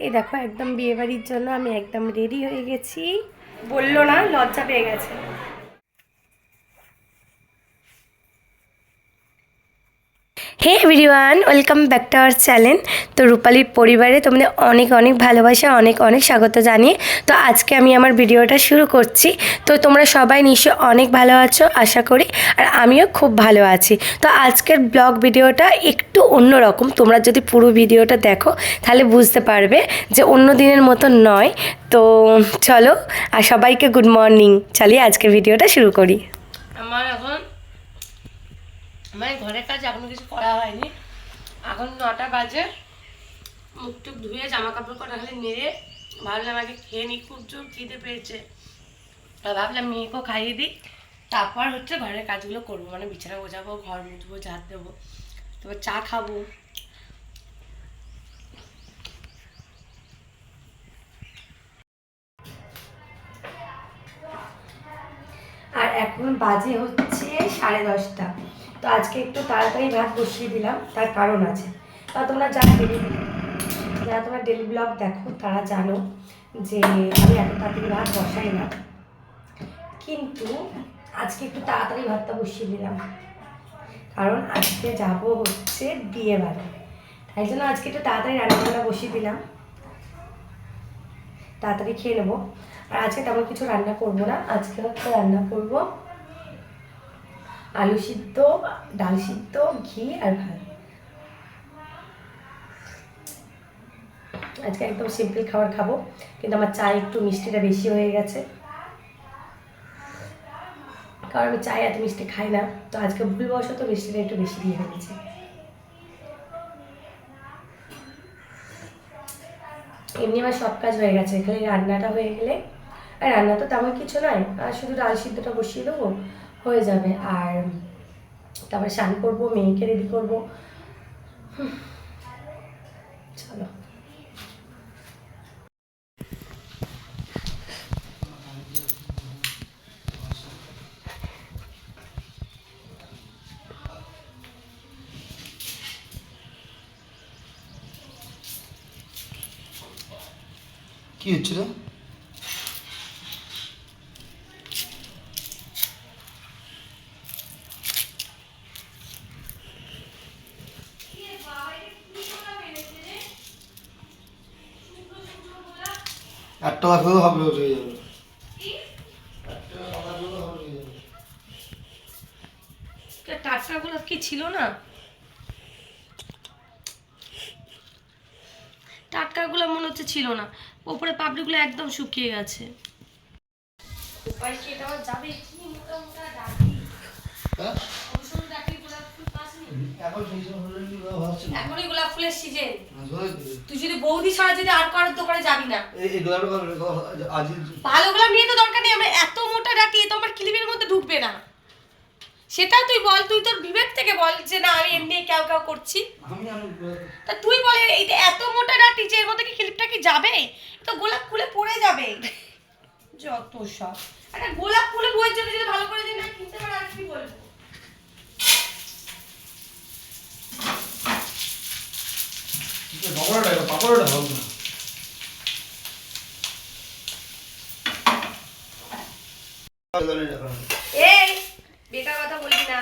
এই দেখো একদম বিয়েবাড়ির জন্য আমি একদম রেডি হয়ে গেছি। বললো না, লজ্জা পেয়ে গেছে। Hey everyone, welcome back to our channel. তো রূপালীর পরিবারে তোমাদের অনেক অনেক ভালোবাসা, অনেক অনেক স্বাগত জানিয়ে তো আজকে আমি আমার ভিডিওটা শুরু করছি। তো তোমরা সবাই নিশ্চয়ই অনেক ভালো আছো আশা করি, আর আমিও খুব ভালো আছি। তো আজকের ব্লগ ভিডিওটা একটু অন্যরকম, তোমরা যদি পুরো ভিডিওটা দেখো তাহলে বুঝতে পারবে যে অন্য দিনের মতো নয়। তো চলো, আর সবাইকে গুড মর্নিং, চালিয়ে আজকের ভিডিওটা শুরু করি। আমার এখন ঘরের কাজ এখনো কিছু করা হয়নি। এখন 9টা বাজে। মুখ টুক ধুয়ে জামা কাপড় কটা খালি নেড়ে ভাবলাম আগে খেয়ে নিই, খুব জোর খিদে পেয়েছে। আর ভাবলাম মেয়েকেও খাইয়ে দিই, তারপর ঘরের কাজগুলো করবো, মানে বিছানা গোছাবো, ঘর মুছবো, ঝাঁট দেবো, তারপর চা খাবো। আর এখন বাজে 10:30। তো আজকে একটু তাড়াতাড়ি ভাত বসিয়ে দিলাম, তার কারণ আছে। তা তোমরা যারা তোমরা ডেলি ব্লগ দেখো তারা জানো যে আমি এত তাড়াতাড়ি ভাত বসাই না, কিন্তু আজকে একটু তাড়াতাড়ি ভাতটা বসিয়ে দিলাম, কারণ আজকে যাব বিয়ে বাড়ি। তাই জন্য আজকে একটু তাড়াতাড়ি রান্নাবান্না বসিয়ে দিলাম, তাড়াতাড়ি খেয়ে নেবো। আর আজকে তেমন কিছু রান্না করবো না, আজকে রান্না করবো আলু সিদ্ধ, ডাল সিদ্ধ, ঘি আর ভাত। আজকে একদম সিম্পল খাবার খাবো, কিন্তু আমার চা একটু মিষ্টিটা বেশি হয়ে গেছে, কারণ আমি চায়ে এত মিষ্টি খাই না। তো আজকে ভুলবশত মিষ্টিটা একটু বেশি দিয়ে ফেলেছি। এমনি আমার সব কাজ হয়ে গেছে, খালি রান্নাটা হয়ে গেলে, আর রান্না তো তেমন কিছু নয়, আর শুধু ডাল সিদ্ধটা বসিয়ে দেবো, হয়ে যাবে। আর তারপরে স্নান করবো, মেয়েকে রেডি করবো। চলো। কি হচ্ছিল? একটা বাজলেও হবে, হয়ে যাবে। টাটকাগুলো কি ছিল না? টাটকাগুলো মনে হচ্ছে ছিল না, ওপরে পাপড়িগুলো একদম শুকিয়ে গেছে। এখনই গোলাপ ফুলের সিজন, তুই যদি বৌদি ছাড়া যদি আর কারোর দোকানে যাবি না। ভালো গোলাপ নিয়ে তো দরকার নেই, আমরা এত মোটা ডাকি তো আমার ক্লিপের মধ্যে ঢুকবে না। সেটা তুই বল, তুই তোর বিবেক থেকে বল যে না আমি এমনি কেউ কেউ করছি। তা তুই বলে এইটা এত মোটা ডাটি যে এর মধ্যে কি ক্লিপটা কি যাবে? তো গোলাপ ফুলে পড়ে যাবে যত সব। একটা গোলাপ ফুলে বইয়ের জন্য যদি ভালো করে যদি না কিনতে পারে আর কি বলবো। পাপড়টা হবে না। এই বেকার কথা বলবি না,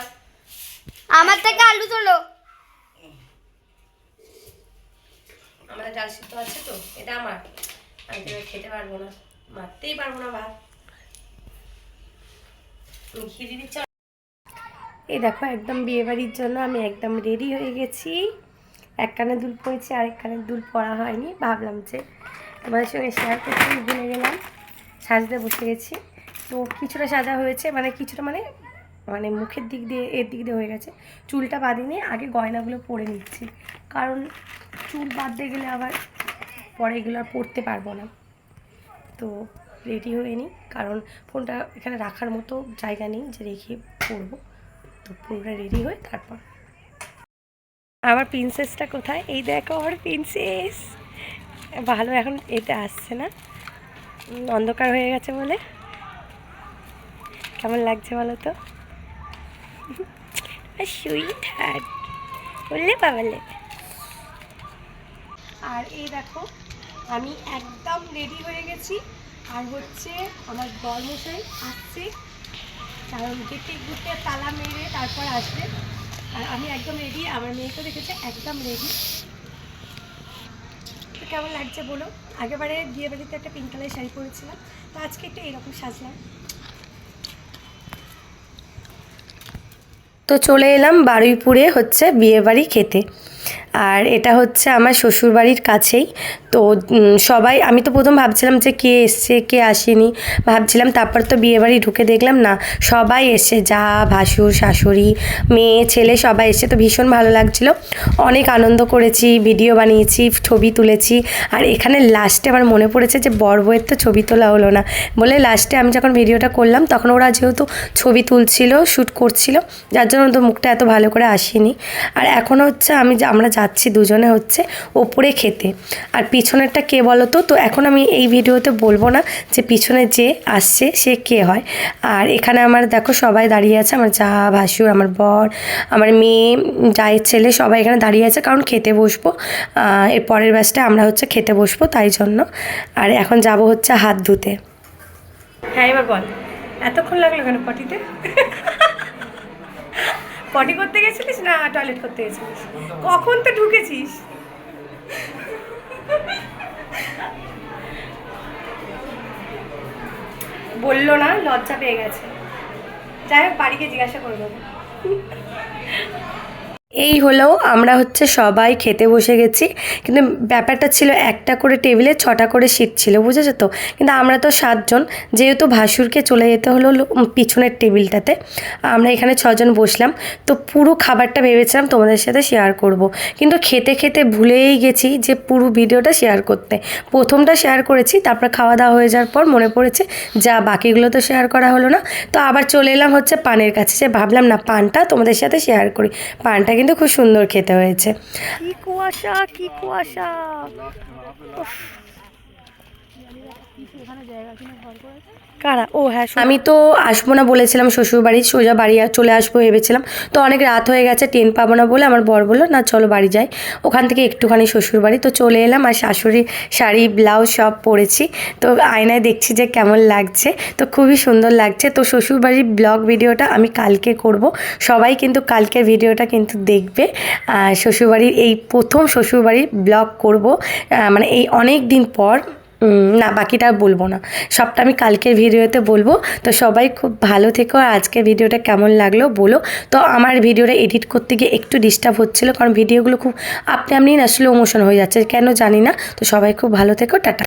আমার থেকে আলু তোলো। আমাদের ডাল সিদ্ধ আছে তো, এটা আমার, আমি তো খেতে পারবো না, মারতেই পারবো না ভাত। ঘি দিয়ে দিচ্ছি। এই দেখো একদম বিয়েবাড়ির জন্য আমি একদম রেডি হয়ে গেছি। এক কানে দুল পরেছি, আরেক কানে দুল পরা হয়নি, ভাবলাম যে তোমাদের সঙ্গে শেয়ার করতে ভুলে গেলাম। সাজতে বসে গেছি, তো কিছুটা সাজা হয়েছে, মানে কিছুটা মানে মানে মুখের দিক দিয়ে এর দিক দিয়ে হয়ে গেছে। চুলটা বাঁধিনি, আগে গয়নাগুলো পরে নিচ্ছি, কারণ চুল বাঁধতে গেলে আবার পরে এগুলো আর পরতে পারবো না। তো রেডি হয়ে নিই, কারণ ফোনটা এখানে রাখার মতো জায়গা নেই যে রেখে পরবো। তো পুরোটা রেডি হয়ে তারপর। আমার প্রিন্সেসটা কোথায়? এই দেখো আমার প্রিন্সেস। ভালো এখন এটা আসছে না, অন্ধকার হয়ে গেছে বলে। কেমন লাগছে বলো তো? সুইট হার্ট বললে বাবালে। আর এই দেখো আমি একদম রেডি হয়ে গেছি। আর হচ্ছে আমার বরমশাই আসছে, কারণ গেটে ঘুরতে তালা মেরে তারপর আসবে। আর আমি একদম রেডি, আমার মেয়েকে দেখেছে একদম রেডি। তো কেমন লাগছে বলো? আগেবারে বিয়ে বাড়িতে একটা পিঙ্ক কালারের শাড়ি পরেছিলাম, তো আজকে একটু এরকম সাজলাম। তো চলে এলাম বারুইপুরে হচ্ছে বিয়েবাড়ি খেতে। আর এটা হচ্ছে আমার শ্বশুরবাড়ির কাছেই। তো সবাই, আমি তো প্রথম ভাবছিলাম যে কে এসছে কে আসেনি ভাবছিলাম, তারপর তো বিয়েবাড়ি ঢুকে দেখলাম না সবাই এসে, যা ভাসুর শাশুড়ি মেয়ে ছেলে সবাই এসে। তো ভীষণ ভালো লাগছিল, অনেক আনন্দ করেছি, ভিডিও বানিয়েছি, ছবি তুলেছি। আর এখানে লাস্টে আমার মনে পড়েছে যে বর বউয়ের তো ছবি তোলা হলো না বলে, লাস্টে আমি যখন ভিডিওটা করলাম তখন ওরা যেহেতু ছবি তুলছিল, শ্যুট করছিল, যার জন্য তো মুখটা এত ভালো করে আসেনি। আর এখন হচ্ছে আমরা যাচ্ছি দুজনে হচ্ছে ওপরে খেতে। আর পিছনেরটা কে বলো তো? তো এখন আমি এই ভিডিওতে বলবো না যে পিছনে যে আসছে সে কে হয়। আর এখানে আমার দেখো সবাই দাঁড়িয়ে আছে, আমার যা ভাসুর, আমার বর, আমার মেয়ে, জায়ের ছেলে সবাই এখানে দাঁড়িয়ে আছে, কারণ খেতে বসবো। এর পরের ব্যাচটা আমরা হচ্ছে খেতে বসবো, তাই জন্য। আর এখন যাব হচ্ছে হাত ধুতে। হ্যাঁ এবার বল, এতক্ষণ লাগলো কেন পটিতে? পটি করতে গেছিলিস না টয়লেট করতে গেছিলিস? কখন তো ঢুকেছিস? বললো না, লজ্জা পেয়ে গেছে। যাই হোক, বাড়িকে জিজ্ঞাসা করে দেবো। এই হলো, আমরা হচ্ছে সবাই খেতে বসে গেছি। কিন্তু ব্যাপারটা ছিল একটা করে টেবিলে 6টা করে সিট ছিল, বুঝেছো তো? কিন্তু আমরা তো 7 জন, যেহেতু ভাসুরকে চলে যেতে হলো পিছনের টেবিলটাতে, আমরা এখানে 6 জন বসলাম। তো পুরো খাবারটা ভেবেছিলাম তোমাদের সাথে শেয়ার করব, কিন্তু খেতে খেতে ভুলেই গেছি যে পুরো ভিডিওটা শেয়ার করতে। প্রথমটা শেয়ার করেছি, তারপর খাওয়া দাওয়া হয়ে যাওয়ার পর মনে পড়েছে যা বাকিগুলো তো শেয়ার করা হলো না। তো আবার চলে এলাম হচ্ছে পানের কাছে, যে ভাবলাম না পানটা তোমাদের সাথে শেয়ার করি। পানটা কিন্তু খুব সুন্দর খেতে হয়েছে। কি কুয়াশা, কি কুয়াশা! কারা? ও হ্যাঁ, আমি তো আসবো না বলেছিলাম শ্বশুরবাড়ি, সোজা বাড়ি চলে আসবো ভেবেছিলাম। তো অনেক রাত হয়ে গেছে, ট্রেন পাবো না বলে আমার বর বললো না চলো বাড়ি যাই, ওখান থেকে একটুখানি শ্বশুরবাড়ি। তো চলে এলাম, আর শাশুড়ির শাড়ি ব্লাউজ সব পরেছি। তো আয়নায় দেখছি যে কেমন লাগছে, তো খুবই সুন্দর লাগছে। তো শ্বশুরবাড়ির ব্লগ ভিডিওটা আমি কালকে করব, সবাই কিন্তু কালকের ভিডিওটা কিন্তু দেখবে। শ্বশুরবাড়ির এই প্রথম শ্বশুরবাড়ির ব্লগ করব, মানে এই অনেক দিন পর। না বাকিটা বলবো না, সবটা আমি কালকের ভিডিওতে বলবো। তো সবাই খুব ভালো থেকো, আর আজকের ভিডিওটা কেমন লাগলো বলো। তো আমার ভিডিওটা এডিট করতে গিয়ে একটু ডিস্টার্ব হচ্ছিলো, কারণ ভিডিওগুলো খুব আপনি না স্লো মোশন হয়ে যাচ্ছে, কেন জানি না। তো সবাই খুব ভালো থেকো, টাটা।